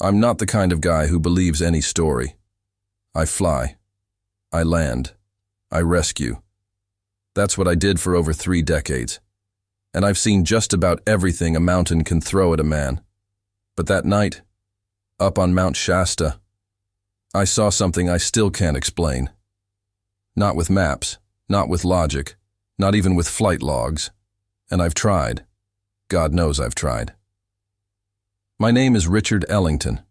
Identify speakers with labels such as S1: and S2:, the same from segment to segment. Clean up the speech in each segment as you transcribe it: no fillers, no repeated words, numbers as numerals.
S1: I'm not the kind of guy who believes any story. I fly. I land. I rescue. That's what I did for over 3 decades. And I've seen just about everything a mountain can throw at a man. But that night, up on Mount Shasta, I saw something I still can't explain. Not with maps, not with logic, not even with flight logs. And I've tried. God knows I've tried. My name is Richard Ellington.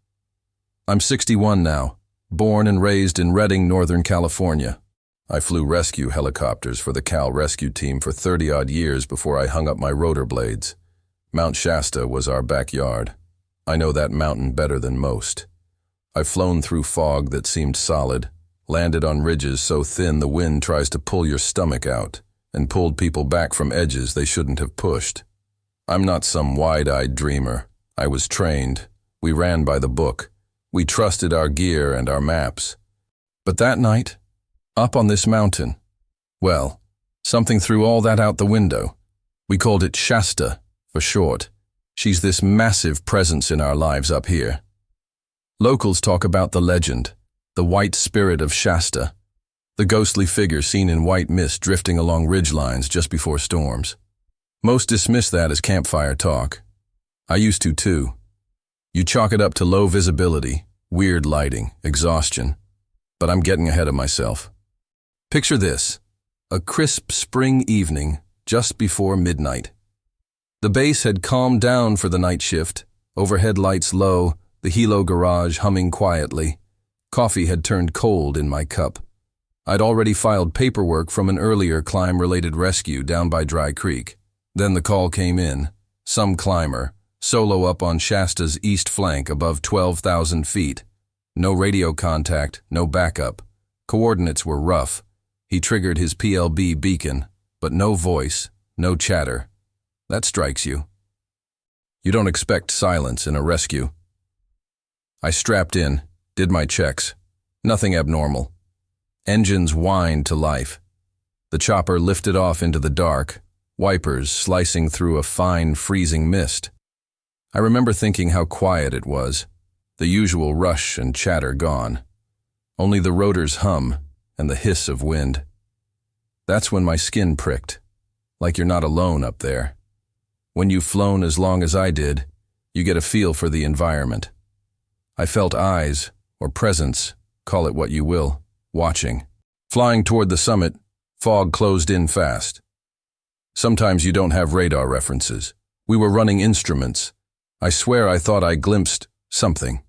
S1: I'm 61 now, born and raised in Redding, Northern California. I flew rescue helicopters for the Cal Rescue Team for 30-odd years before I hung up my rotor blades. Mount Shasta was our backyard. I know that mountain better than most. I've flown through fog that seemed solid, landed on ridges so thin the wind tries to pull your stomach out, and pulled people back from edges they shouldn't have pushed. I'm not some wide-eyed dreamer. I was trained. We ran by the book. We trusted our gear and our maps. But that night, up on this mountain, well, something threw all that out the window. We called it Shasta, for short. She's this massive presence in our lives up here. Locals talk about the legend, the white spirit of Shasta, the ghostly figure seen in white mist drifting along ridgelines just before storms. Most dismiss that as campfire talk. I used to too. You chalk it up to low visibility, weird lighting, exhaustion. But I'm getting ahead of myself. Picture this, a crisp spring evening just before midnight. The base had calmed down for the night shift, overhead lights low, the Hilo garage humming quietly. Coffee had turned cold in my cup. I'd already filed paperwork from an earlier climb-related rescue down by Dry Creek. Then the call came in. Some climber, solo up on Shasta's east flank above 12,000 feet. No radio contact, no backup. Coordinates were rough. He triggered his PLB beacon, but no voice, no chatter. That strikes you. You don't expect silence in a rescue. I strapped in, did my checks. Nothing abnormal. Engines whined to life. The chopper lifted off into the dark, wipers slicing through a fine, freezing mist. I remember thinking how quiet it was, the usual rush and chatter gone. Only the rotor's hum and the hiss of wind. That's when my skin pricked, like you're not alone up there. When you've flown as long as I did, you get a feel for the environment. I felt eyes, or presence, call it what you will, watching. Flying toward the summit, fog closed in fast. Sometimes you don't have radar references. We were running instruments. I swear I thought I glimpsed something.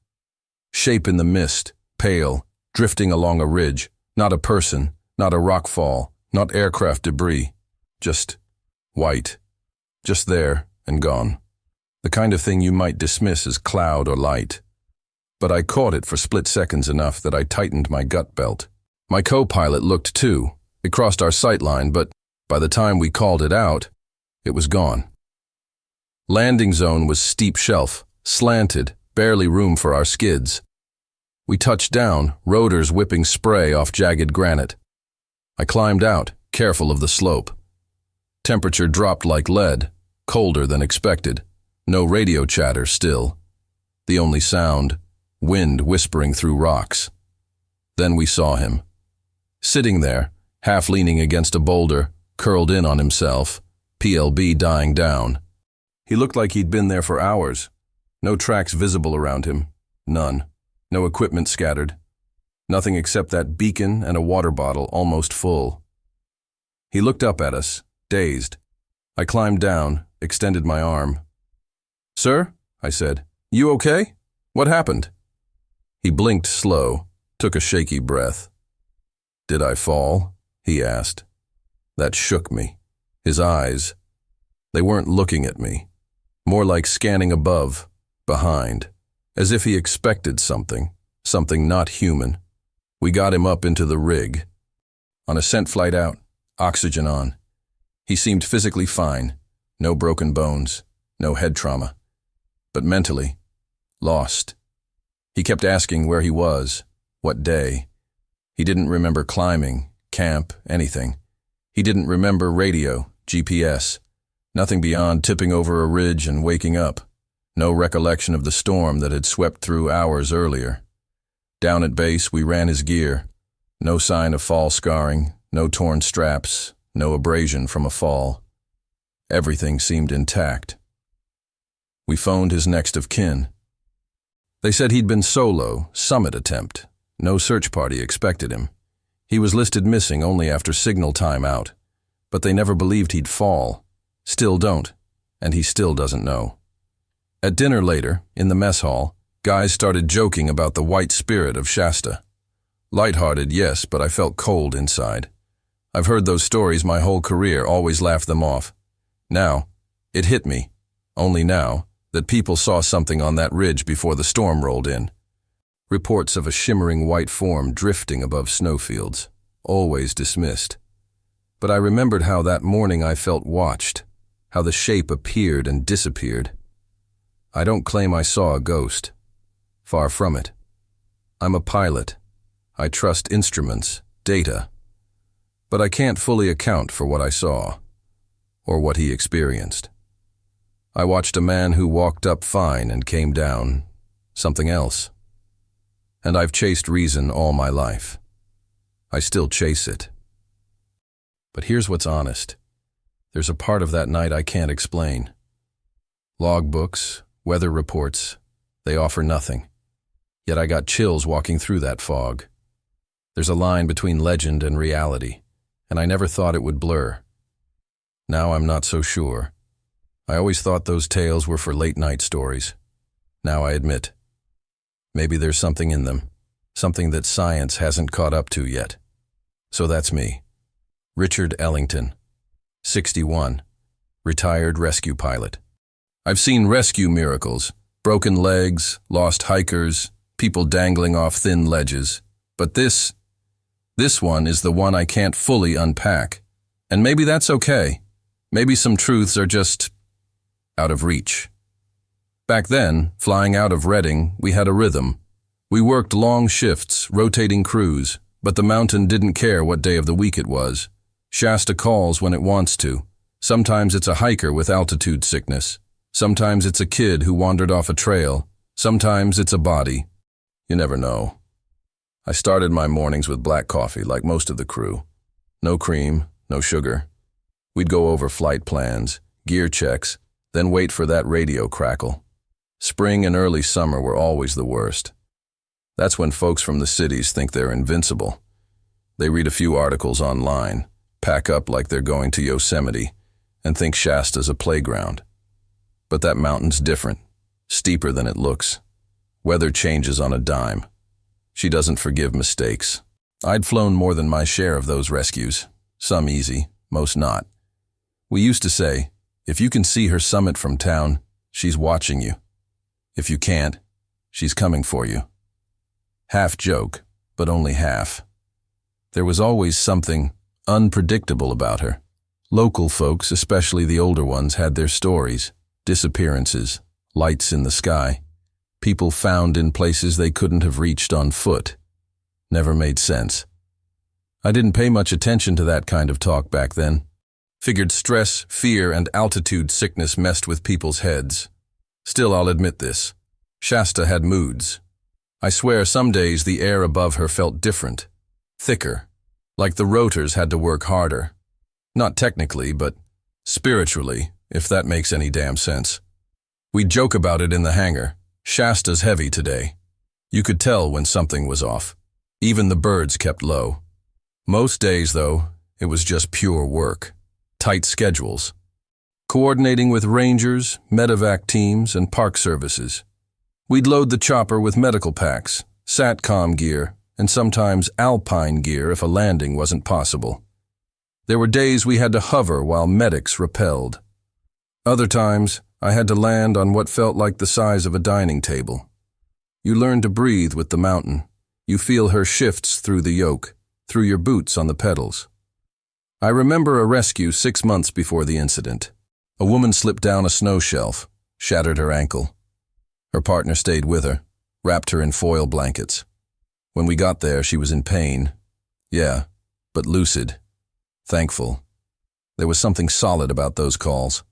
S1: Shape in the mist, pale, drifting along a ridge. Not a person, not a rock fall, not aircraft debris. Just white. Just there and gone. The kind of thing you might dismiss as cloud or light. But I caught it for split seconds enough that I tightened my gut belt. My co-pilot looked too. It crossed our sight line, but by the time we called it out, it was gone. Landing zone was steep shelf, slanted, barely room for our skids. We touched down, rotors whipping spray off jagged granite. I climbed out, careful of the slope. Temperature dropped like lead, colder than expected. No radio chatter still. The only sound, wind whispering through rocks. Then we saw him. Sitting there, half leaning against a boulder, curled in on himself, PLB dying down. He looked like he'd been there for hours. No tracks visible around him. None. No equipment scattered. Nothing except that beacon and a water bottle almost full. He looked up at us, dazed. I climbed down, extended my arm. "Sir," I said, "you okay? What happened?" He blinked slow, took a shaky breath. "Did I fall?" he asked. That shook me. His eyes, they weren't looking at me. More like scanning above, behind, as if he expected something not human. We got him up into the rig. On a scent flight out, oxygen on. He seemed physically fine, no broken bones, no head trauma. But mentally, lost. He kept asking where he was, what day. He didn't remember climbing, camp, anything. He didn't remember radio, GPS. Nothing beyond tipping over a ridge and waking up. No recollection of the storm that had swept through hours earlier. Down at base, we ran his gear. No sign of fall scarring, no torn straps, no abrasion from a fall. Everything seemed intact. We phoned his next of kin. They said he'd been solo, summit attempt. No search party expected him. He was listed missing only after signal time out. But they never believed he'd fall. Still don't, and he still doesn't know. At dinner later, in the mess hall, guys started joking about the white spirit of Shasta. Lighthearted, yes, but I felt cold inside. I've heard those stories my whole career, always laughed them off. Now, it hit me, only now, that people saw something on that ridge before the storm rolled in. Reports of a shimmering white form drifting above snowfields, always dismissed. But I remembered how that morning I felt watched, how the shape appeared and disappeared. I don't claim I saw a ghost. Far from it. I'm a pilot. I trust instruments, data. But I can't fully account for what I saw, or what he experienced. I watched a man who walked up fine and came down, something else. And I've chased reason all my life. I still chase it. But here's what's honest. There's a part of that night I can't explain. Logbooks, weather reports, they offer nothing. Yet I got chills walking through that fog. There's a line between legend and reality, and I never thought it would blur. Now I'm not so sure. I always thought those tales were for late-night stories. Now I admit, maybe there's something in them, something that science hasn't caught up to yet. So that's me. Richard Ellington, 61, retired rescue pilot. I've seen rescue miracles, broken legs, lost hikers, people dangling off thin ledges. But this one is the one I can't fully unpack. And maybe that's okay. Maybe some truths are just out of reach. Back then, flying out of Reading, we had a rhythm. We worked long shifts, rotating crews, but the mountain didn't care what day of the week it was. Shasta calls when it wants to. Sometimes it's a hiker with altitude sickness. Sometimes it's a kid who wandered off a trail. Sometimes it's a body. You never know. I started my mornings with black coffee like most of the crew. No cream, no sugar. We'd go over flight plans, gear checks, then wait for that radio crackle. Spring and early summer were always the worst. That's when folks from the cities think they're invincible. They read a few articles online, pack up like they're going to Yosemite, and think Shasta's a playground. But that mountain's different, steeper than it looks. Weather changes on a dime. She doesn't forgive mistakes. I'd flown more than my share of those rescues, some easy, most not. We used to say, if you can see her summit from town, she's watching you. If you can't, she's coming for you. Half joke, but only half. There was always something unpredictable about her. Local folks, especially the older ones, had their stories, disappearances, lights in the sky, people found in places they couldn't have reached on foot. Never made sense. I didn't pay much attention to that kind of talk back then. Figured stress, fear, and altitude sickness messed with people's heads. Still, I'll admit this. Shasta had moods. I swear some days the air above her felt different, thicker, like the rotors had to work harder. Not technically, but spiritually, if that makes any damn sense. We'd joke about it in the hangar. Shasta's heavy today. You could tell when something was off. Even the birds kept low. Most days, though, it was just pure work. Tight schedules. Coordinating with rangers, medevac teams, and park services. We'd load the chopper with medical packs, SATCOM gear, and sometimes alpine gear if a landing wasn't possible. There were days we had to hover while medics rappelled. Other times, I had to land on what felt like the size of a dining table. You learn to breathe with the mountain. You feel her shifts through the yoke, through your boots on the pedals. I remember a rescue 6 months before the incident. A woman slipped down a snow shelf, shattered her ankle. Her partner stayed with her, wrapped her in foil blankets. When we got there, she was in pain. Yeah, but lucid. Thankful. There was something solid about those calls.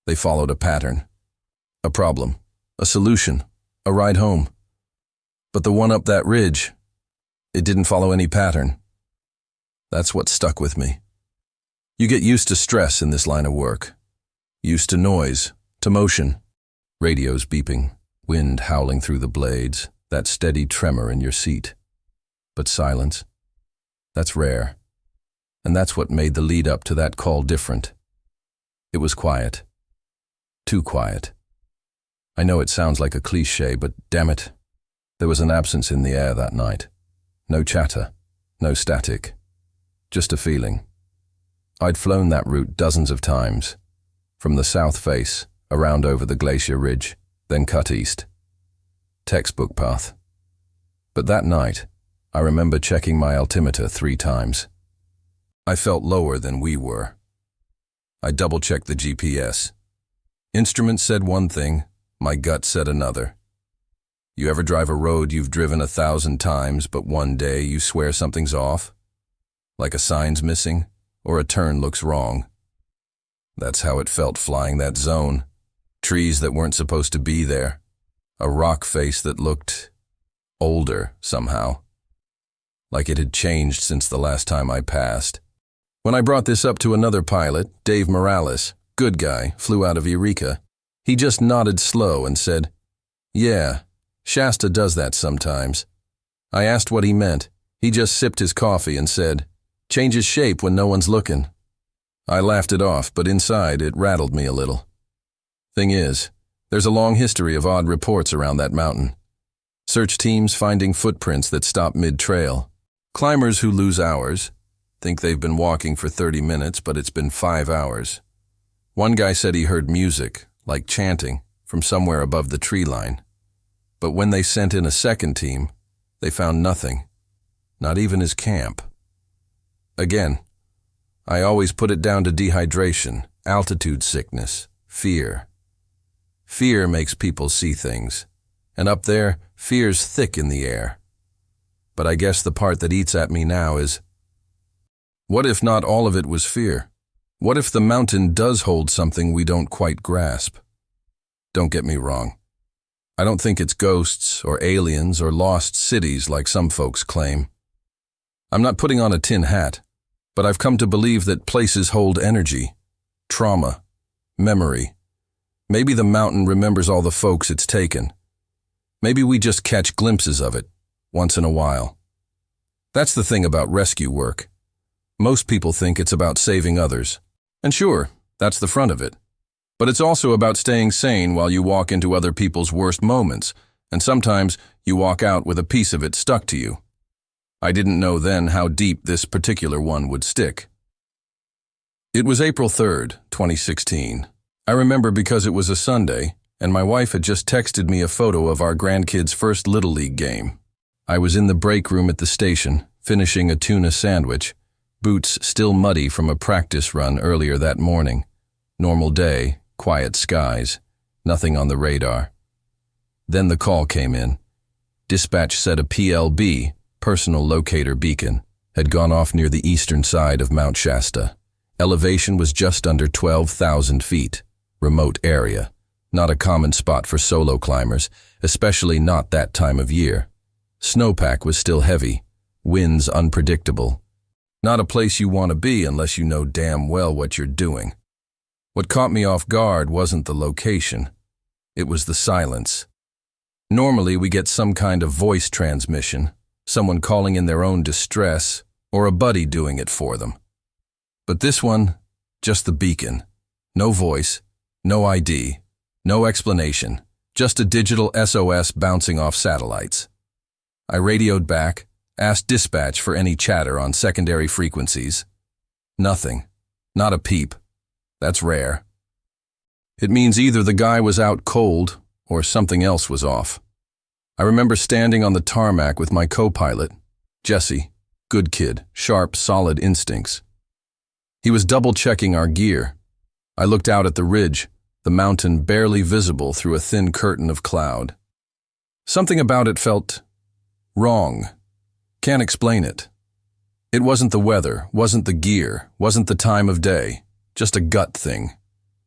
S1: They followed a pattern. A problem. a solution, a ride home. But the one up that ridge, it didn't follow any pattern. That's what stuck with me. You get used to stress in this line of work. Used to noise, to motion. Radios beeping, wind howling through the blades, that steady tremor in your seat. But silence, that's rare. And that's what made the lead up to that call different. It was quiet. Too quiet. I know it sounds like a cliché, but damn it, there was an absence in the air that night. No chatter, no static, just a feeling. I'd flown that route dozens of times, from the south face, around over the glacier ridge, then cut east. Textbook path. But that night, I remember checking my altimeter 3 times. I felt lower than we were. I double-checked the GPS. Instruments said one thing, my gut said another. You ever drive a road you've driven 1,000 times, but one day you swear something's off? Like a sign's missing, or a turn looks wrong. That's how it felt flying that zone. Trees that weren't supposed to be there. A rock face that looked older somehow. Like it had changed since the last time I passed. When I brought this up to another pilot, Dave Morales, good guy, flew out of Eureka, he just nodded slow and said, "Yeah, Shasta does that sometimes." I asked what he meant. He just sipped his coffee and said, "Changes shape when no one's looking." I laughed it off, but inside it rattled me a little. Thing is, there's a long history of odd reports around that mountain. Search teams finding footprints that stop mid-trail. Climbers who lose hours, think they've been walking for 30 minutes, but it's been 5 hours. One guy said he heard music, like chanting, from somewhere above the tree line. But when they sent in a second team, they found nothing, not even his camp. Again, I always put it down to dehydration, altitude sickness, fear. Fear makes people see things, and up there, fear's thick in the air. But I guess the part that eats at me now is, what if not all of it was fear? What if the mountain does hold something we don't quite grasp? Don't get me wrong. I don't think it's ghosts or aliens or lost cities like some folks claim. I'm not putting on a tin hat, but I've come to believe that places hold energy, trauma, memory. Maybe the mountain remembers all the folks it's taken. Maybe we just catch glimpses of it, once in a while. That's the thing about rescue work. Most people think it's about saving others. And sure, that's the front of it. But it's also about staying sane while you walk into other people's worst moments, and sometimes you walk out with a piece of it stuck to you. I didn't know then how deep this particular one would stick. It was April 3rd, 2016. I remember because it was a Sunday, and my wife had just texted me a photo of our grandkids' first Little League game. I was in the break room at the station, finishing a tuna sandwich, boots still muddy from a practice run earlier that morning. Normal day, quiet skies, nothing on the radar. Then the call came in. Dispatch said a PLB, personal locator beacon, had gone off near the eastern side of Mount Shasta. Elevation was just under 12,000 feet. Remote area. Not a common spot for solo climbers, especially not that time of year. Snowpack was still heavy. Winds unpredictable. Not a place you want to be unless you know damn well what you're doing. What caught me off guard wasn't the location. It was the silence. Normally we get some kind of voice transmission, someone calling in their own distress, or a buddy doing it for them. But this one, just the beacon. No voice, no ID, no explanation, just a digital SOS bouncing off satellites. I radioed back, asked dispatch for any chatter on secondary frequencies. Nothing. Not a peep. That's rare. It means either the guy was out cold or something else was off. I remember standing on the tarmac with my co-pilot, Jesse, good kid, sharp, solid instincts. He was double-checking our gear. I looked out at the ridge, the mountain barely visible through a thin curtain of cloud. Something about it felt wrong. Can't explain it. It wasn't the weather, wasn't the gear, wasn't the time of day, just a gut thing.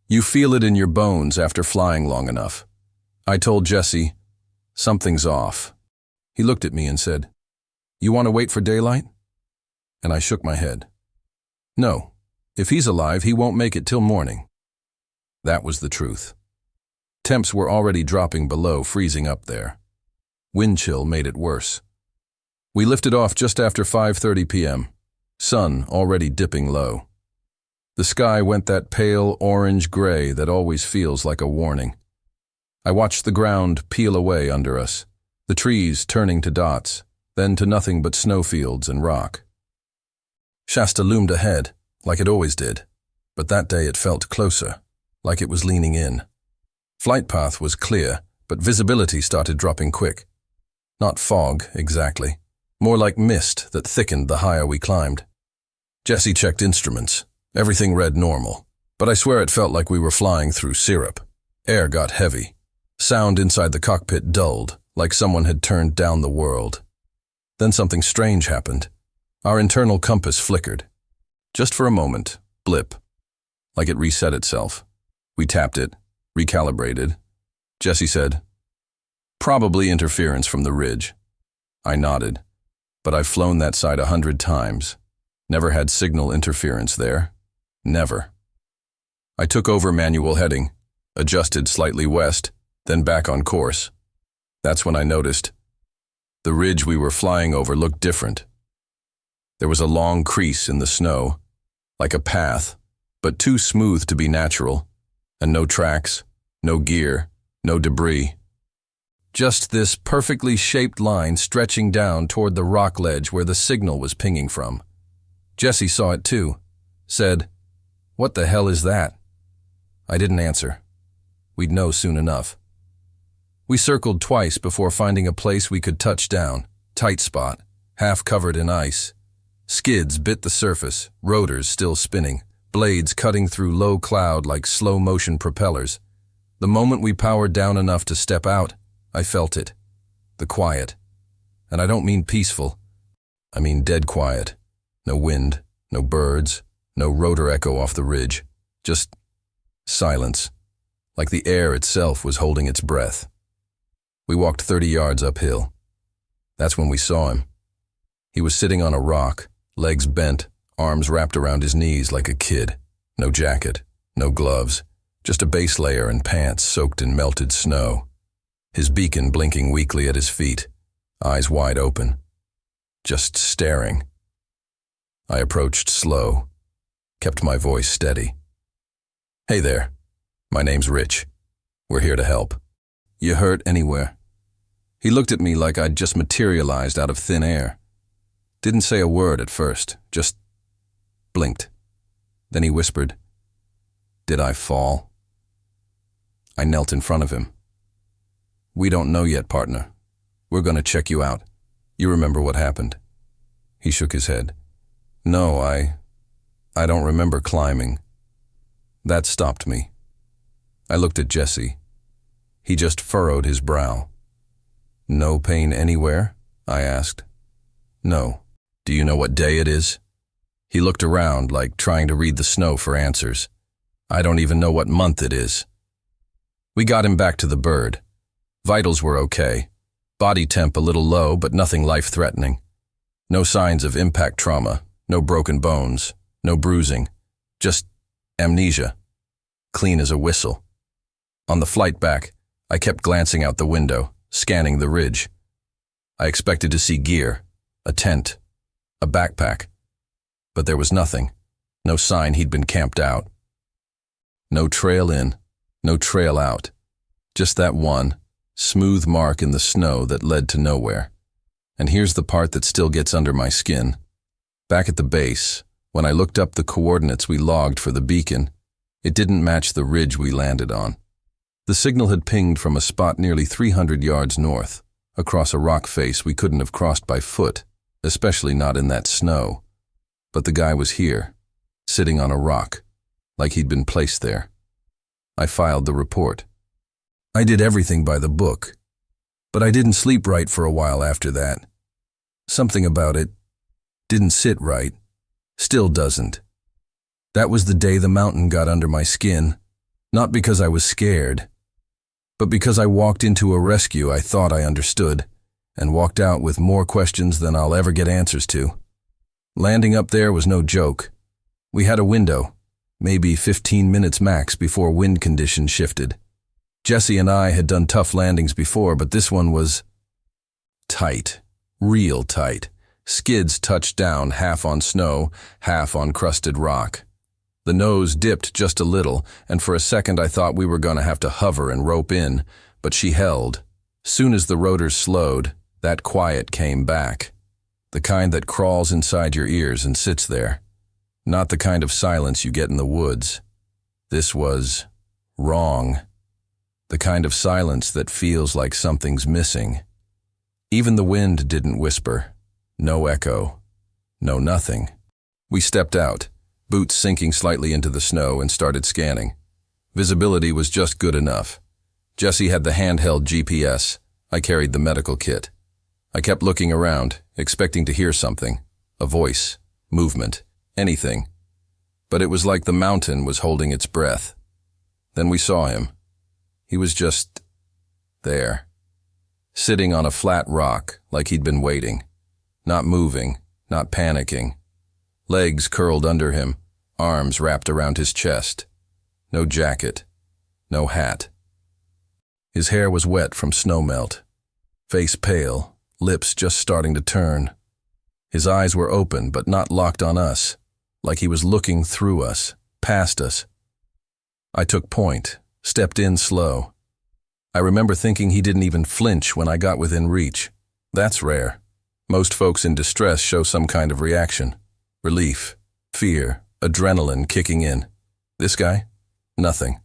S1: You feel it in your bones after flying long enough. I told Jesse, "Something's off." He looked at me and said, "You want to wait for daylight?" And I shook my head. "No, if he's alive, he won't make it till morning." That was the truth. Temps were already dropping below, freezing up there. Wind chill made it worse. We lifted off just after 5:30 p.m., sun already dipping low. The sky went that pale orange-gray that always feels like a warning. I watched the ground peel away under us, the trees turning to dots, then to nothing but snowfields and rock. Shasta loomed ahead, like it always did, but that day it felt closer, like it was leaning in. Flight path was clear, but visibility started dropping quick. Not fog, exactly. More like mist that thickened the higher we climbed. Jesse checked instruments. Everything read normal, but I swear it felt like we were flying through syrup. Air got heavy. Sound inside the cockpit dulled, like someone had turned down the world. Then something strange happened. Our internal compass flickered. Just for a moment, blip, like it reset itself. We tapped it, recalibrated. Jesse said, "Probably interference from the ridge." I nodded, but I've flown that side 100 times. Never had signal interference there. Never. I took over manual heading, adjusted slightly west, then back on course. That's when I noticed. The ridge we were flying over looked different. There was a long crease in the snow, like a path, but too smooth to be natural, and no tracks, no gear, no debris. Just this perfectly shaped line stretching down toward the rock ledge where the signal was pinging from. Jesse saw it too, said, "What the hell is that?" I didn't answer. We'd know soon enough. We circled twice before finding a place we could touch down, tight spot, half covered in ice. Skids bit the surface, rotors still spinning, blades cutting through low cloud like slow-motion propellers. The moment we powered down enough to step out, I felt it. The quiet. And I don't mean peaceful. I mean dead quiet. No wind, no birds, no rotor echo off the ridge. Just silence, like the air itself was holding its breath. We walked 30 yards uphill. That's when we saw him. He was sitting on a rock, legs bent, arms wrapped around his knees like a kid. No jacket, no gloves, just a base layer and pants soaked in melted snow. His beacon blinking weakly at his feet, eyes wide open, just staring. I approached slow, kept my voice steady. "Hey there, my name's Rich. We're here to help. You hurt anywhere?" He looked at me like I'd just materialized out of thin air. Didn't say a word at first, just blinked. Then he whispered, "Did I fall?" I knelt in front of him. "We don't know yet, partner. We're gonna check you out. You remember what happened?" He shook his head. "No, I don't remember climbing." That stopped me. I looked at Jesse. He just furrowed his brow. "No pain anywhere?" I asked. "No. Do you know what day it is?" He looked around like trying to read the snow for answers. "I don't even know what month it is." We got him back to the bird. Vitals were okay. Body temp a little low, but nothing life-threatening. No signs of impact trauma, no broken bones, no bruising. Just amnesia. Clean as a whistle. On the flight back, I kept glancing out the window, scanning the ridge. I expected to see gear, a tent, a backpack. But there was nothing. No sign he'd been camped out. No trail in, no trail out. Just that one, smooth mark in the snow that led to nowhere. And here's the part that still gets under my skin. Back at the base, when I looked up the coordinates we logged for the beacon, it didn't match the ridge we landed on. The signal had pinged from a spot nearly 300 yards north, across a rock face we couldn't have crossed by foot, especially not in that snow. But the guy was here, sitting on a rock, like he'd been placed there. I filed the report. I did everything by the book, but I didn't sleep right for a while after that. Something about it didn't sit right, still doesn't. That was the day the mountain got under my skin, not because I was scared, But because I walked into a rescue I thought I understood, and walked out with more questions than I'll ever get answers to. Landing up there was no joke. We had a window, maybe 15 minutes max before wind conditions shifted. Jesse and I had done tough landings before, but this one was tight, real tight. Skids touched down, half on snow, half on crusted rock. The nose dipped just a little, and for a second I thought we were going to have to hover and rope in, but she held. Soon as the rotors slowed, that quiet came back. The kind that crawls inside your ears and sits there. Not the kind of silence you get in the woods. This was wrong. The kind of silence that feels like something's missing. Even the wind didn't whisper. No echo. No nothing. We stepped out, boots sinking slightly into the snow, and started scanning. Visibility was just good enough. Jesse had the handheld GPS. I carried the medical kit. I kept looking around, expecting to hear something. A voice, movement, anything. But it was like the mountain was holding its breath. Then we saw him. He was just there, sitting on a flat rock like he'd been waiting, not moving, not panicking. Legs curled under him, arms wrapped around his chest. No jacket, no hat. His hair was wet from snowmelt, face pale, lips just starting to turn. His eyes were open but not locked on us, like he was looking through us, past us. I took point, stepped in slow. I remember thinking he didn't even flinch when I got within reach. That's rare. Most folks in distress show some kind of reaction. Relief, fear, adrenaline kicking in. This guy? Nothing.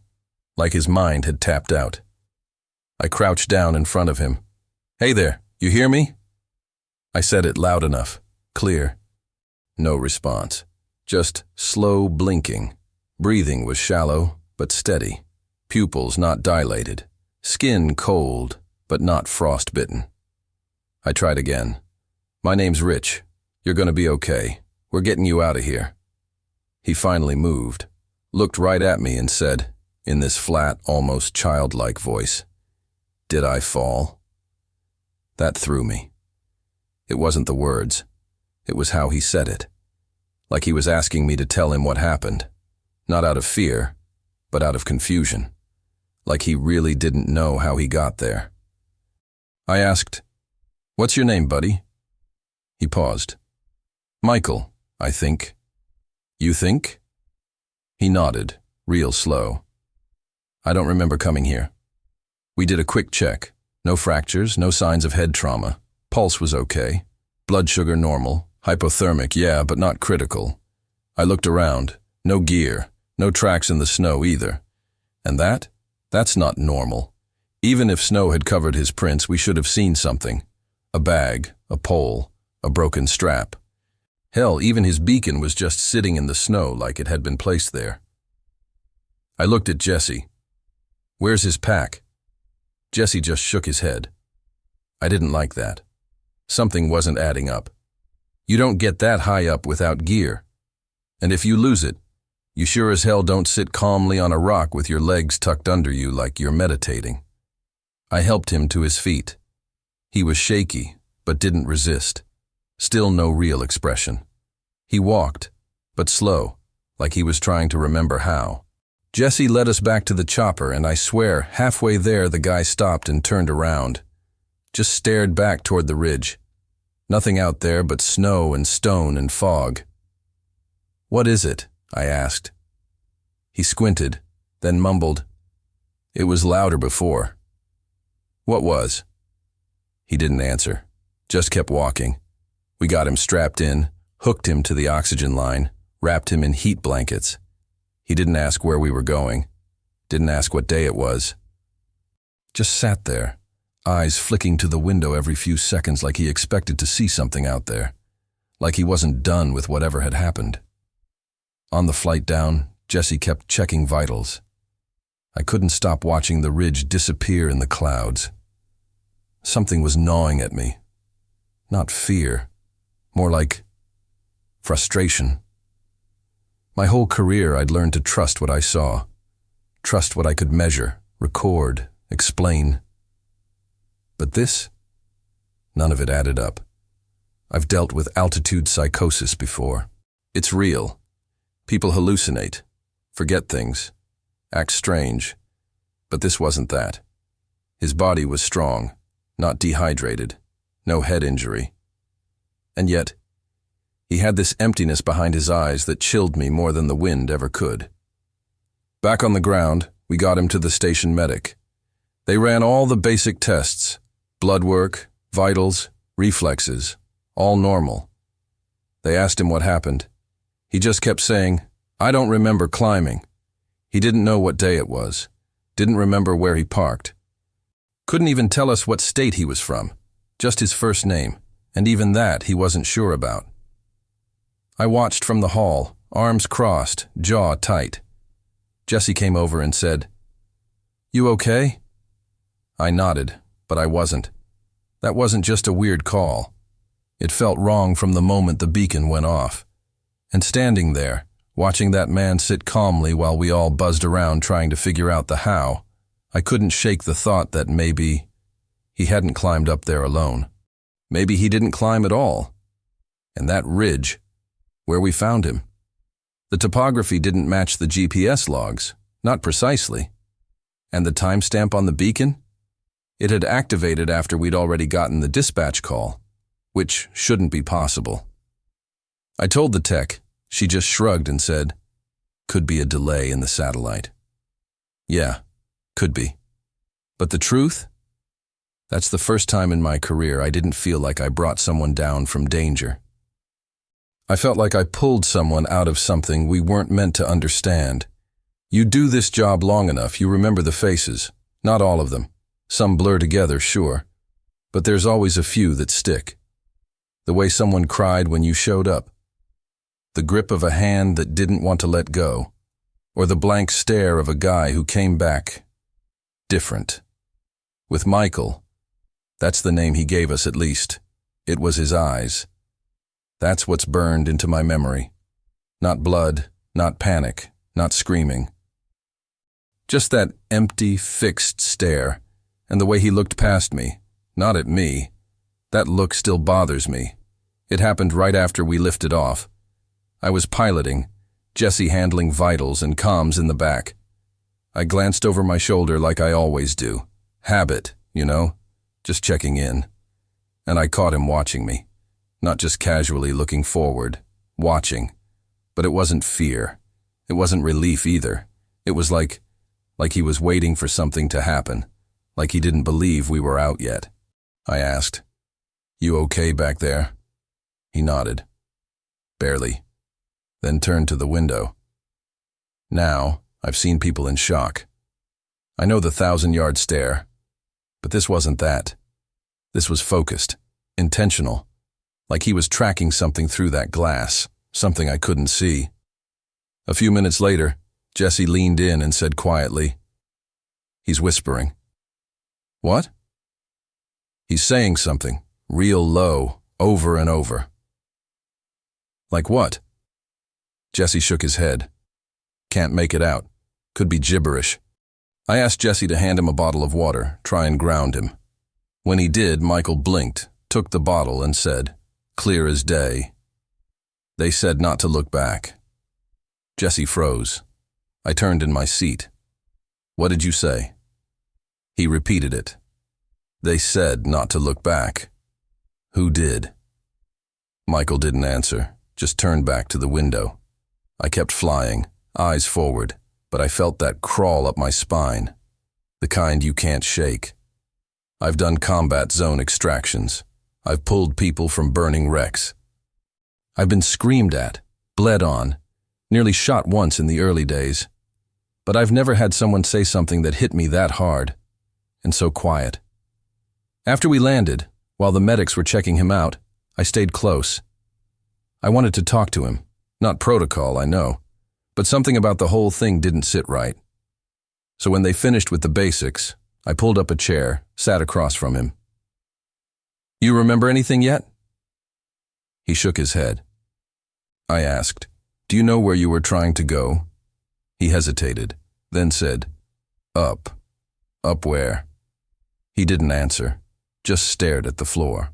S1: Like his mind had tapped out. I crouched down in front of him. "Hey there, you hear me?" I said it loud enough, clear. No response. Just slow blinking. Breathing was shallow, but steady. Pupils not dilated. Skin cold, but not frostbitten. I tried again. "My name's Rich. You're gonna be okay. We're getting you out of here." He finally moved, looked right at me and said, in this flat, almost childlike voice, "Did I fall?" That threw me. It wasn't the words. It was how he said it. Like he was asking me to tell him what happened. Not out of fear, but out of confusion. Like he really didn't know how he got there. I asked, "What's your name, buddy?" He paused. "Michael, I think." "You think?" He nodded, real slow. "I don't remember coming here." We did a quick check. No fractures, no signs of head trauma. Pulse was okay. Blood sugar normal. Hypothermic, yeah, but not critical. I looked around. No gear. No tracks in the snow either. And that's not normal. Even if snow had covered his prints, we should have seen something. A bag, a pole, a broken strap. Hell, even his beacon was just sitting in the snow like it had been placed there. I looked at Jesse. "Where's his pack?" Jesse just shook his head. I didn't like that. Something wasn't adding up. You don't get that high up without gear. And if you lose it, you sure as hell don't sit calmly on a rock with your legs tucked under you like you're meditating. I helped him to his feet. He was shaky, but didn't resist. Still no real expression. He walked, but slow, like he was trying to remember how. Jesse led us back to the chopper, and I swear, halfway there the guy stopped and turned around. Just stared back toward the ridge. Nothing out there but snow and stone and fog. "What is it?" I asked. He squinted, then mumbled, "It was louder before." "What was?" He didn't answer, just kept walking. We got him strapped in, hooked him to the oxygen line, wrapped him in heat blankets. He didn't ask where we were going, didn't ask what day it was. Just sat there, eyes flicking to the window every few seconds like he expected to see something out there, like he wasn't done with whatever had happened. On the flight down, Jesse kept checking vitals. I couldn't stop watching the ridge disappear in the clouds. Something was gnawing at me. Not fear, more like frustration. My whole career I'd learned to trust what I saw, trust what I could measure, record, explain. But this? None of it added up. I've dealt with altitude psychosis before. It's real. People hallucinate, forget things, act strange. But this wasn't that. His body was strong, not dehydrated, no head injury. And yet, he had this emptiness behind his eyes that chilled me more than the wind ever could. Back on the ground, we got him to the station medic. They ran all the basic tests, blood work, vitals, reflexes, all normal. They asked him what happened. He just kept saying, "I don't remember climbing." He didn't know what day it was, didn't remember where he parked. Couldn't even tell us what state he was from, just his first name, and even that he wasn't sure about. I watched from the hall, arms crossed, jaw tight. Jesse came over and said, "You okay?" I nodded, but I wasn't. That wasn't just a weird call. It felt wrong from the moment the beacon went off. And standing there, watching that man sit calmly while we all buzzed around trying to figure out the how, I couldn't shake the thought that maybe he hadn't climbed up there alone. Maybe he didn't climb at all. And that ridge, where we found him. The topography didn't match the GPS logs, not precisely. And the timestamp on the beacon? It had activated after we'd already gotten the dispatch call, which shouldn't be possible. I told the tech. She just shrugged and said, "Could be a delay in the satellite." Yeah, could be. But the truth? That's the first time in my career I didn't feel like I brought someone down from danger. I felt like I pulled someone out of something we weren't meant to understand. You do this job long enough, you remember the faces. Not all of them. Some blur together, sure. But there's always a few that stick. The way someone cried when you showed up. The grip of a hand that didn't want to let go. Or the blank stare of a guy who came back different. With Michael, that's the name he gave us at least. It was his eyes. That's what's burned into my memory. Not blood, not panic, not screaming. Just that empty, fixed stare, and the way he looked past me, not at me. That look still bothers me. It happened right after we lifted off. I was piloting, Jesse handling vitals and comms in the back. I glanced over my shoulder like I always do. Habit, you know, just checking in. And I caught him watching me. Not just casually looking forward, watching. But it wasn't fear. It wasn't relief either. It was like he was waiting for something to happen. Like he didn't believe we were out yet. I asked, "You okay back there?" He nodded. Barely. Then turned to the window. Now, I've seen people in shock. I know the 1,000-yard stare. But this wasn't that. This was focused, intentional. Like he was tracking something through that glass, something I couldn't see. A few minutes later, Jesse leaned in and said quietly, "He's whispering." "What?" "He's saying something, real low, over and over." "Like what?" Jesse shook his head. "Can't make it out. Could be gibberish." I asked Jesse to hand him a bottle of water, try and ground him. When he did, Michael blinked, took the bottle and said, clear as day, "They said not to look back." Jesse froze. I turned in my seat. "What did you say?" He repeated it. "They said not to look back." "Who did?" Michael didn't answer, just turned back to the window. I kept flying, eyes forward, but I felt that crawl up my spine, the kind you can't shake. I've done combat zone extractions. I've pulled people from burning wrecks. I've been screamed at, bled on, nearly shot once in the early days. But I've never had someone say something that hit me that hard, and so quiet. After we landed, while the medics were checking him out, I stayed close. I wanted to talk to him. Not protocol, I know, but something about the whole thing didn't sit right. So when they finished with the basics, I pulled up a chair, sat across from him. "You remember anything yet?" He shook his head. I asked, "Do you know where you were trying to go?" He hesitated, then said, "Up." Up where? He didn't answer, just stared at the floor.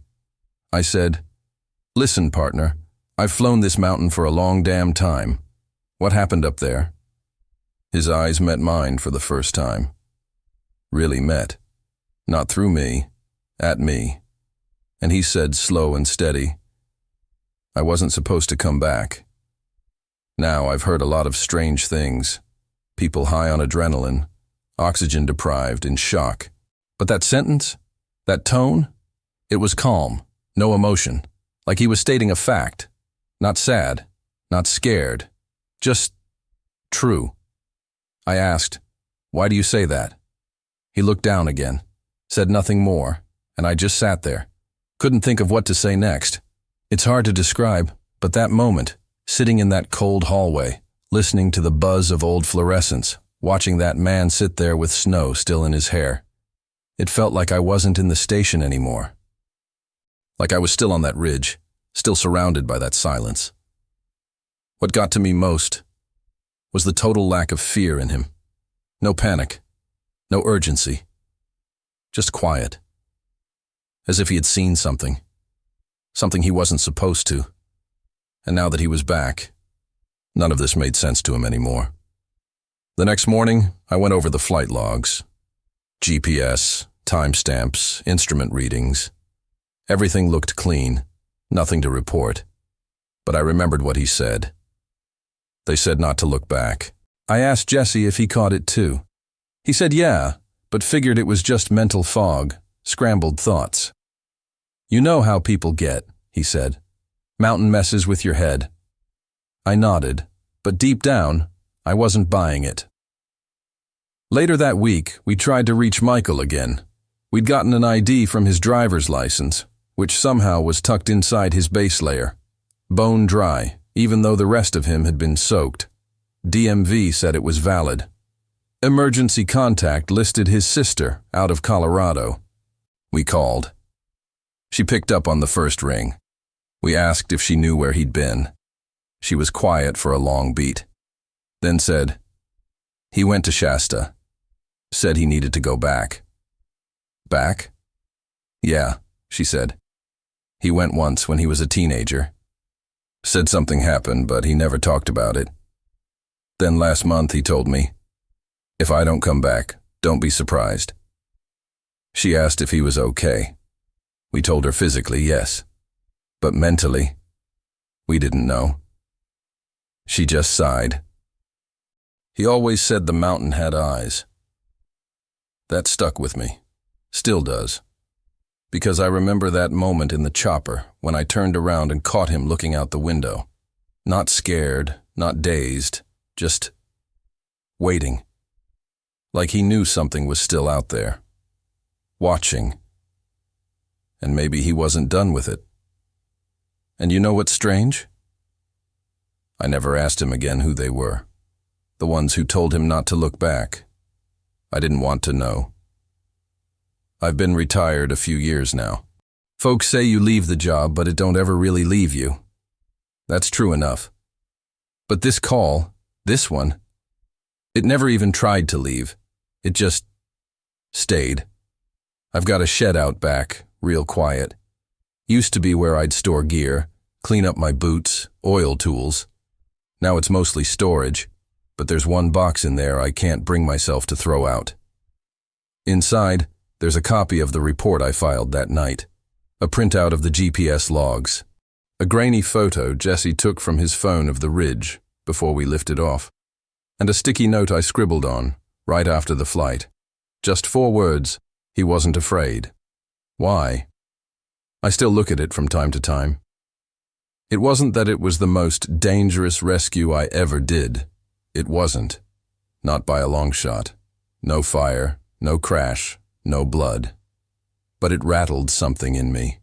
S1: I said, "Listen, partner, I've flown this mountain for a long damn time. What happened up there?" His eyes met mine for the first time. Really met. Not through me, at me. And he said, slow and steady, "I wasn't supposed to come back. Now I've heard a lot of strange things. People high on adrenaline, oxygen deprived, in shock. But that sentence, that tone, it was calm, no emotion, like he was stating a fact. Not sad, not scared, just true." I asked, "Why do you say that?" He looked down again, said nothing more, and I just sat there. Couldn't think of what to say next. It's hard to describe, but that moment, sitting in that cold hallway, listening to the buzz of old fluorescents, watching that man sit there with snow still in his hair, it felt like I wasn't in the station anymore. Like I was still on that ridge, still surrounded by that silence. What got to me most was the total lack of fear in him. No panic, no urgency, just quiet. As if he had seen something he wasn't supposed to. And now that he was back, none of this made sense to him anymore. The next morning, I went over the flight logs. GPS, timestamps, instrument readings. Everything looked clean, nothing to report. But I remembered what he said. They said not to look back. I asked Jesse if he caught it too. He said yeah, but figured it was just mental fog, scrambled thoughts. "You know how people get," he said. "Mountain messes with your head." I nodded, but deep down, I wasn't buying it. Later that week, we tried to reach Michael again. We'd gotten an ID from his driver's license, which somehow was tucked inside his base layer. Bone dry, even though the rest of him had been soaked. DMV said it was valid. Emergency contact listed his sister out of Colorado. We called. She picked up on the first ring. We asked if she knew where he'd been. She was quiet for a long beat. Then said, "He went to Shasta. Said he needed to go back." "Back?" "Yeah," she said. "He went once when he was a teenager. Said something happened, but he never talked about it. Then last month he told me, 'If I don't come back, don't be surprised.' She asked if he was okay. We told her physically yes, but mentally, we didn't know." She just sighed. He always said the mountain had eyes. That stuck with me, still does, because I remember that moment in the chopper when I turned around and caught him looking out the window. Not scared, not dazed, just waiting. Like he knew something was still out there, watching. And maybe he wasn't done with it. And you know what's strange? I never asked him again who they were. The ones who told him not to look back. I didn't want to know. I've been retired a few years now. Folks say you leave the job, but it don't ever really leave you. That's true enough. But this call, this one, it never even tried to leave. It just stayed. I've got a shed out back, real quiet. Used to be where I'd store gear, clean up my boots, oil tools. Now it's mostly storage, but there's one box in there I can't bring myself to throw out. Inside, there's a copy of the report I filed that night, a printout of the GPS logs, a grainy photo Jesse took from his phone of the ridge before we lifted off, and a sticky note I scribbled on right after the flight. Just 4 words, he wasn't afraid. Why? I still look at it from time to time. It wasn't that it was the most dangerous rescue I ever did. It wasn't. Not by a long shot. No fire, no crash, no blood. But it rattled something in me.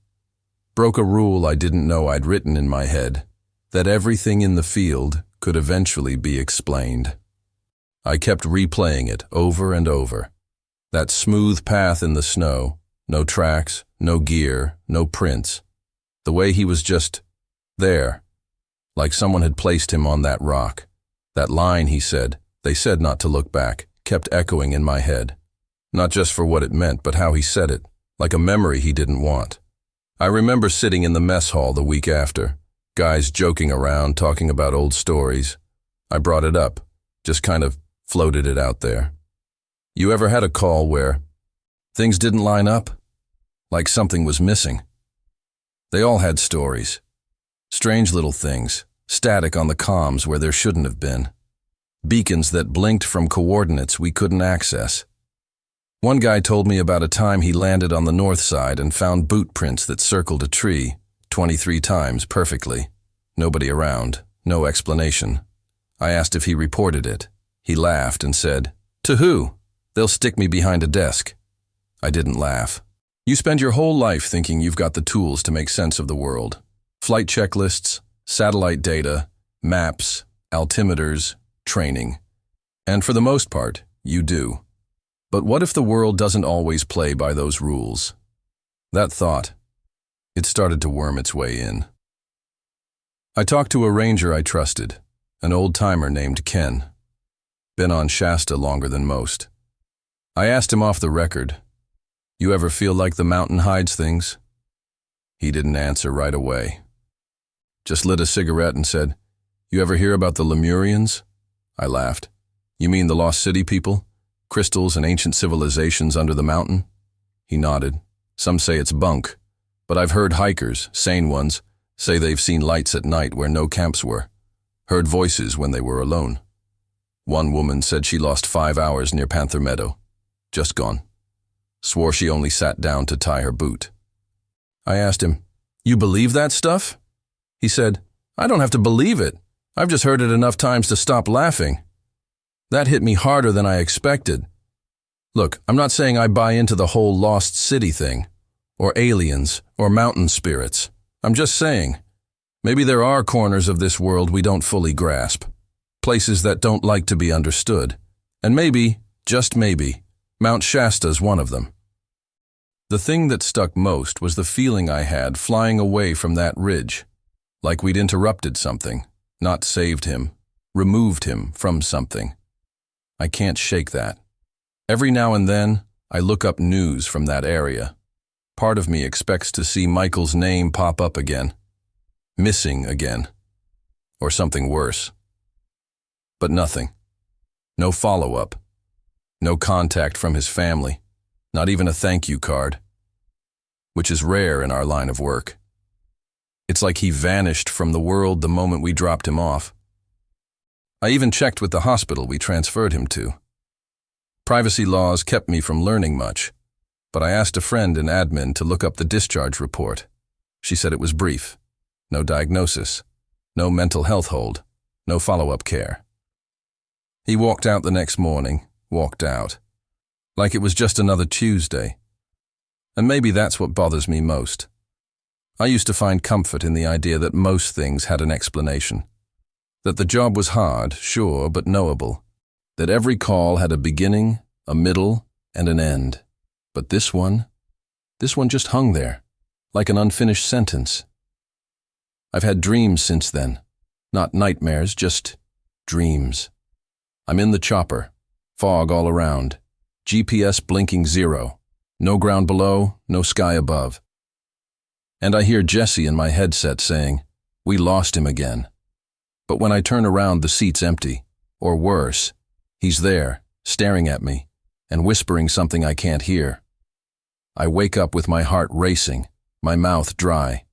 S1: Broke a rule I didn't know I'd written in my head, that everything in the field could eventually be explained. I kept replaying it over and over. That smooth path in the snow, no tracks, no gear, no prints. The way he was just there, like someone had placed him on that rock. That line he said, "They said not to look back," kept echoing in my head. Not just for what it meant, but how he said it, like a memory he didn't want. I remember sitting in the mess hall the week after, guys joking around, talking about old stories. I brought it up, just kind of floated it out there. You ever had a call where things didn't line up? Like something was missing? They all had stories. Strange little things, static on the comms where there shouldn't have been. Beacons that blinked from coordinates we couldn't access. One guy told me about a time he landed on the north side and found boot prints that circled a tree 23 times perfectly. Nobody around, no explanation. I asked if he reported it. He laughed and said, "To who? They'll stick me behind a desk." I didn't laugh. You spend your whole life thinking you've got the tools to make sense of the world. Flight checklists, satellite data, maps, altimeters, training. And for the most part, you do. But what if the world doesn't always play by those rules? That thought, it started to worm its way in. I talked to a ranger I trusted, an old-timer named Ken. Been on Shasta longer than most. I asked him off the record, "You ever feel like the mountain hides things?" He didn't answer right away. Just lit a cigarette and said, "You ever hear about the Lemurians?" I laughed. "You mean the Lost City people? Crystals and ancient civilizations under the mountain?" He nodded. "Some say it's bunk, but I've heard hikers, sane ones, say they've seen lights at night where no camps were. Heard voices when they were alone. One woman said she lost 5 hours near Panther Meadow. Just gone. Swore she only sat down to tie her boot." I asked him, "You believe that stuff?" He said, "I don't have to believe it. I've just heard it enough times to stop laughing." That hit me harder than I expected. Look, I'm not saying I buy into the whole lost city thing, or aliens, or mountain spirits. I'm just saying, maybe there are corners of this world we don't fully grasp, places that don't like to be understood, and maybe, just maybe, Mount Shasta's one of them. The thing that stuck most was the feeling I had flying away from that ridge, like we'd interrupted something, not saved him, removed him from something. I can't shake that. Every now and then, I look up news from that area. Part of me expects to see Michael's name pop up again, missing again, or something worse. But nothing. No follow-up. No contact from his family. Not even a thank you card. Which is rare in our line of work. It's like he vanished from the world the moment we dropped him off. I even checked with the hospital we transferred him to. Privacy laws kept me from learning much, but I asked a friend in admin to look up the discharge report. She said it was brief. No diagnosis. No mental health hold. No follow-up care. He walked out the next morning, walked out. Like it was just another Tuesday. And maybe that's what bothers me most. I used to find comfort in the idea that most things had an explanation. That the job was hard, sure, but knowable. That every call had a beginning, a middle, and an end. But this one just hung there, like an unfinished sentence. I've had dreams since then. Not nightmares, just dreams. I'm in the chopper, fog all around, GPS blinking 0, no ground below, no sky above. And I hear Jesse in my headset saying, "We lost him again." But when I turn around, the seat's empty. Or worse, he's there, staring at me, and whispering something I can't hear. I wake up with my heart racing, my mouth dry.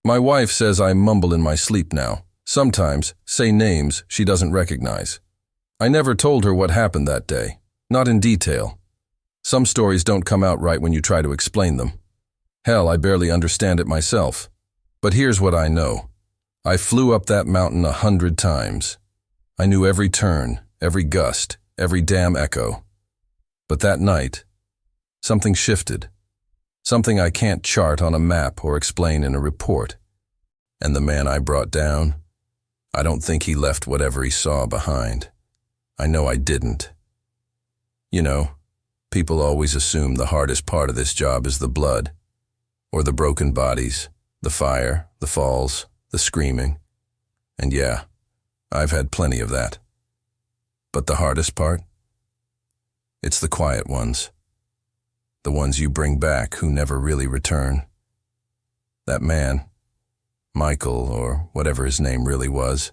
S1: My wife says I mumble in my sleep now, sometimes say names she doesn't recognize. I never told her what happened that day, not in detail. Some stories don't come out right when you try to explain them. Hell, I barely understand it myself. But here's what I know. I flew up that mountain 100 times. I knew every turn, every gust, every damn echo. But that night, something shifted. Something I can't chart on a map or explain in a report. And the man I brought down, I don't think he left whatever he saw behind. I know I didn't. You know, people always assume the hardest part of this job is the blood, or the broken bodies, the fire, the falls, the screaming. And yeah, I've had plenty of that. But the hardest part? It's the quiet ones. The ones you bring back who never really return. That man, Michael, or whatever his name really was,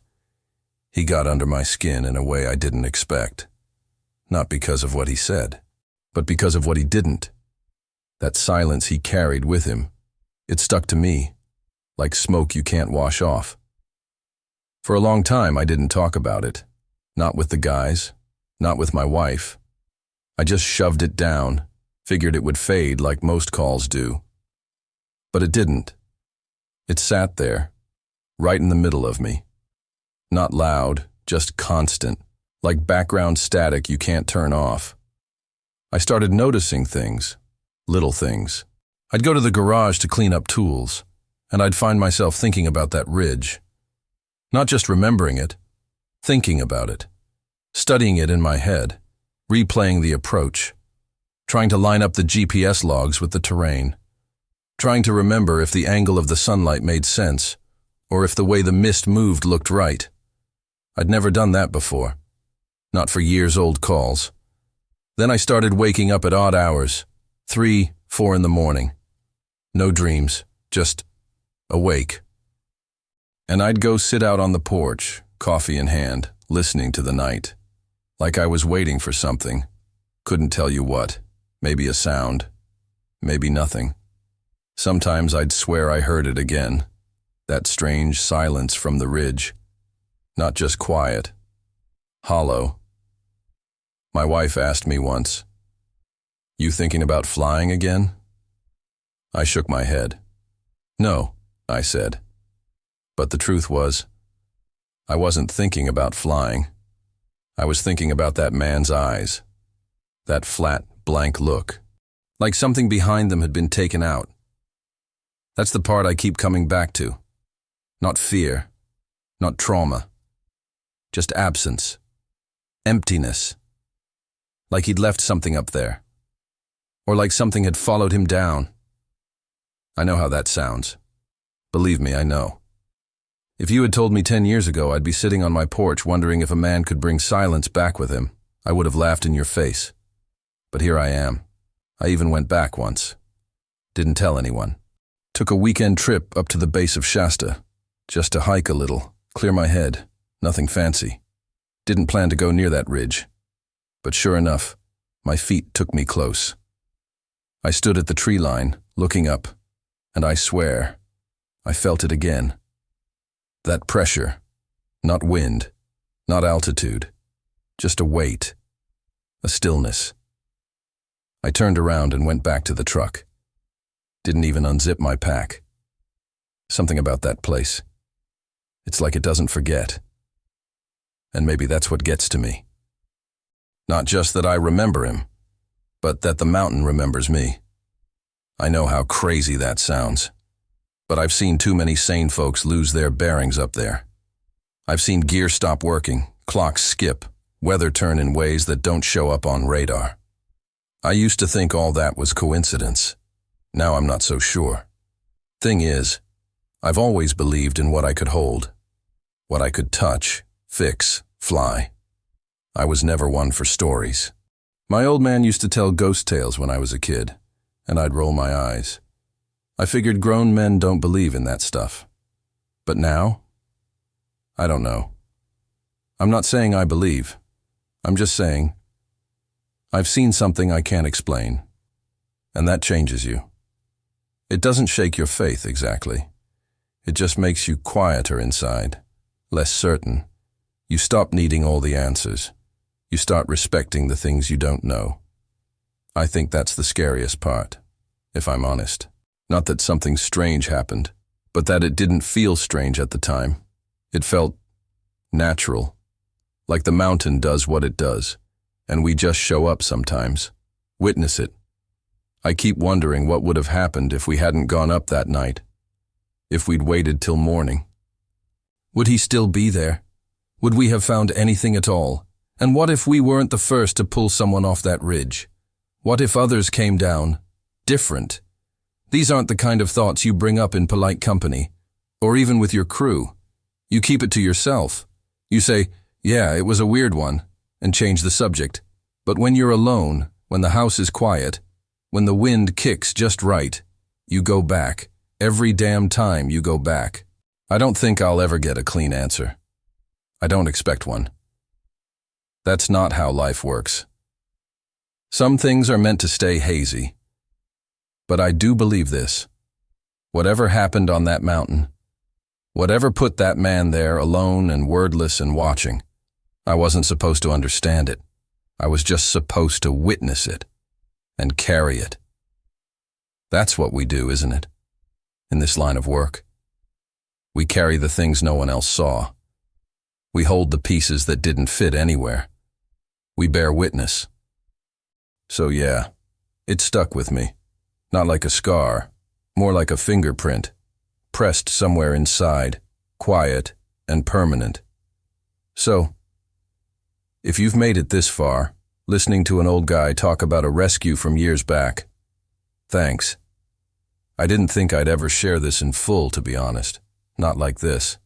S1: he got under my skin in a way I didn't expect. Not because of what he said, but because of what he didn't. That silence he carried with him, it stuck to me, like smoke you can't wash off. For a long time I didn't talk about it. Not with the guys, not with my wife. I just shoved it down, figured it would fade like most calls do. But it didn't. It sat there, right in the middle of me. Not loud, just constant, like background static you can't turn off. I started noticing things, little things. I'd go to the garage to clean up tools, and I'd find myself thinking about that ridge. Not just remembering it, thinking about it, studying it in my head, replaying the approach, trying to line up the GPS logs with the terrain, trying to remember if the angle of the sunlight made sense, or if the way the mist moved looked right. I'd never done that before, not for years-old calls. Then I started waking up at odd hours, 3, 4 in the morning. No dreams, just awake. And I'd go sit out on the porch, coffee in hand, listening to the night. Like I was waiting for something. Couldn't tell you what. Maybe a sound. Maybe nothing. Sometimes I'd swear I heard it again. That strange silence from the ridge. Not just quiet. Hollow. My wife asked me once, "You thinking about flying again?" I shook my head. "No," I said. But the truth was, I wasn't thinking about flying. I was thinking about that man's eyes. That flat, blank look. Like something behind them had been taken out. That's the part I keep coming back to. Not fear. Not trauma. Just absence. Emptiness. Like he'd left something up there. Or like something had followed him down. I know how that sounds. Believe me, I know. If you had told me 10 years ago I'd be sitting on my porch wondering if a man could bring silence back with him, I would have laughed in your face. But here I am. I even went back once. Didn't tell anyone. Took a weekend trip up to the base of Shasta, just to hike a little, clear my head, nothing fancy. Didn't plan to go near that ridge. But sure enough, my feet took me close. I stood at the tree line, looking up, and I swear, I felt it again. That pressure, not wind, not altitude, just a weight, a stillness. I turned around and went back to the truck. Didn't even unzip my pack. Something about that place. It's like it doesn't forget. And maybe that's what gets to me. Not just that I remember him, but that the mountain remembers me. I know how crazy that sounds. But I've seen too many sane folks lose their bearings up there. I've seen gear stop working, clocks skip, weather turn in ways that don't show up on radar. I used to think all that was coincidence. Now I'm not so sure. Thing is, I've always believed in what I could hold, what I could touch, fix, fly. I was never one for stories. My old man used to tell ghost tales when I was a kid, and I'd roll my eyes. I figured grown men don't believe in that stuff. But now? I don't know. I'm not saying I believe. I'm just saying, I've seen something I can't explain. And that changes you. It doesn't shake your faith exactly. It just makes you quieter inside, less certain. You stop needing all the answers. You start respecting the things you don't know. I think that's the scariest part, if I'm honest. Not that something strange happened, but that it didn't feel strange at the time. It felt natural, like the mountain does what it does, and we just show up sometimes, witness it. I keep wondering what would have happened if we hadn't gone up that night, if we'd waited till morning. Would he still be there? Would we have found anything at all? And what if we weren't the first to pull someone off that ridge? What if others came down, different? These aren't the kind of thoughts you bring up in polite company, or even with your crew. You keep it to yourself. You say, "Yeah, it was a weird one," and change the subject. But when you're alone, when the house is quiet, when the wind kicks just right, you go back. Every damn time you go back. I don't think I'll ever get a clean answer. I don't expect one. That's not how life works. Some things are meant to stay hazy. But I do believe this. Whatever happened on that mountain, whatever put that man there alone and wordless and watching, I wasn't supposed to understand it. I was just supposed to witness it and carry it. That's what we do, isn't it? In this line of work. We carry the things no one else saw. We hold the pieces that didn't fit anywhere. We bear witness. So yeah, it stuck with me. Not like a scar, more like a fingerprint, pressed somewhere inside, quiet and permanent. So, if you've made it this far, listening to an old guy talk about a rescue from years back, thanks. I didn't think I'd ever share this in full, to be honest. Not like this.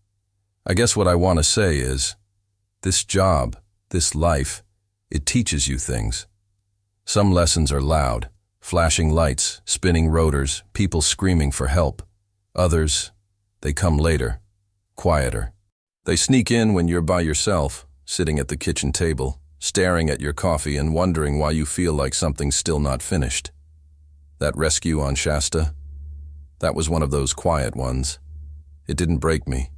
S1: I guess what I want to say is, this job, this life, it teaches you things. Some lessons are loud, flashing lights, spinning rotors, people screaming for help. Others, they come later, quieter. They sneak in when you're by yourself, sitting at the kitchen table, staring at your coffee and wondering why you feel like something's still not finished. That rescue on Shasta, that was one of those quiet ones. It didn't break me,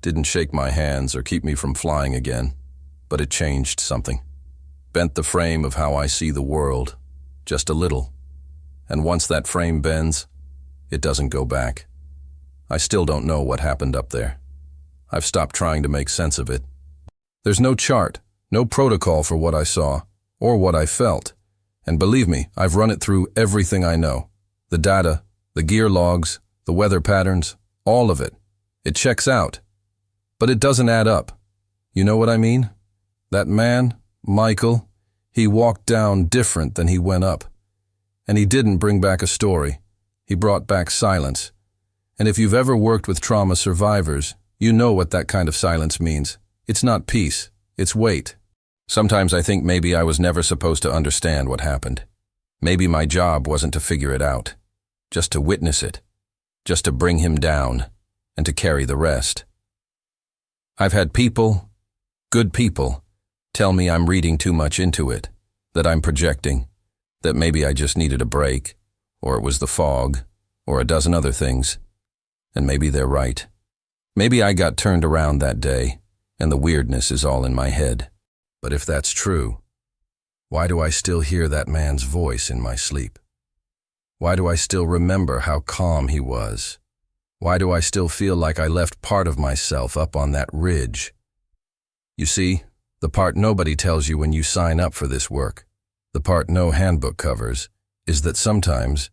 S1: didn't shake my hands or keep me from flying again, but it changed something. Bent the frame of how I see the world, just a little. And once that frame bends, it doesn't go back. I still don't know what happened up there. I've stopped trying to make sense of it. There's no chart, no protocol for what I saw, or what I felt. And believe me, I've run it through everything I know. The data, the gear logs, the weather patterns, all of it. It checks out. But it doesn't add up. You know what I mean? That man, Michael, he walked down different than he went up. And he didn't bring back a story. He brought back silence. And if you've ever worked with trauma survivors, you know what that kind of silence means. It's not peace, it's weight. Sometimes I think maybe I was never supposed to understand what happened. Maybe my job wasn't to figure it out, just to witness it, just to bring him down, and to carry the rest. I've had people, good people, tell me I'm reading too much into it, that I'm projecting, that maybe I just needed a break, or it was the fog, or a dozen other things. And maybe they're right. Maybe I got turned around that day, and the weirdness is all in my head. But if that's true, why do I still hear that man's voice in my sleep? Why do I still remember how calm he was? Why do I still feel like I left part of myself up on that ridge? You see, the part nobody tells you when you sign up for this work, the part no handbook covers, is that sometimes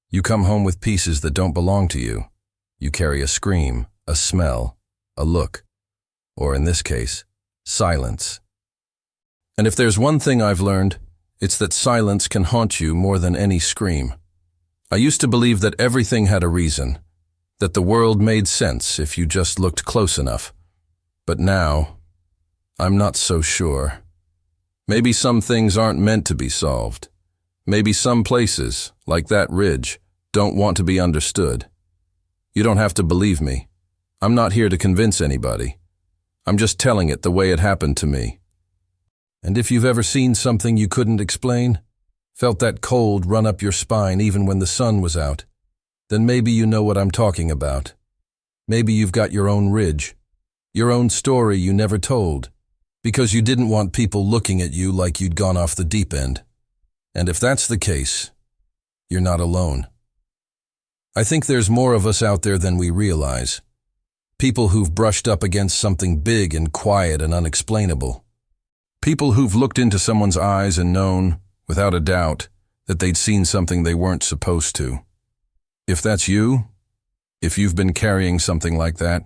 S1: you come home with pieces that don't belong to you. You carry a scream, a smell, a look, or in this case, silence. And if there's one thing I've learned, it's that silence can haunt you more than any scream. I used to believe that everything had a reason, that the world made sense if you just looked close enough. But now, I'm not so sure. Maybe some things aren't meant to be solved. Maybe some places, like that ridge, don't want to be understood. You don't have to believe me. I'm not here to convince anybody. I'm just telling it the way it happened to me. And if you've ever seen something you couldn't explain, felt that cold run up your spine even when the sun was out, then maybe you know what I'm talking about. Maybe you've got your own ridge, your own story you never told, because you didn't want people looking at you like you'd gone off the deep end. And if that's the case, you're not alone. I think there's more of us out there than we realize. People who've brushed up against something big and quiet and unexplainable. People who've looked into someone's eyes and known, without a doubt, that they'd seen something they weren't supposed to. If that's you, if you've been carrying something like that,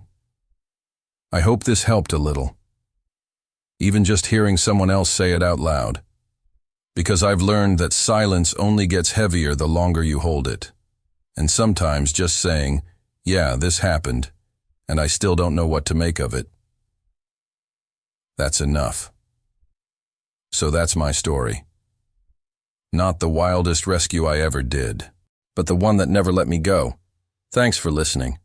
S1: I hope this helped a little. Even just hearing someone else say it out loud. Because I've learned that silence only gets heavier the longer you hold it. And sometimes just saying, yeah, this happened, and I still don't know what to make of it. That's enough. So that's my story. Not the wildest rescue I ever did, but the one that never let me go. Thanks for listening.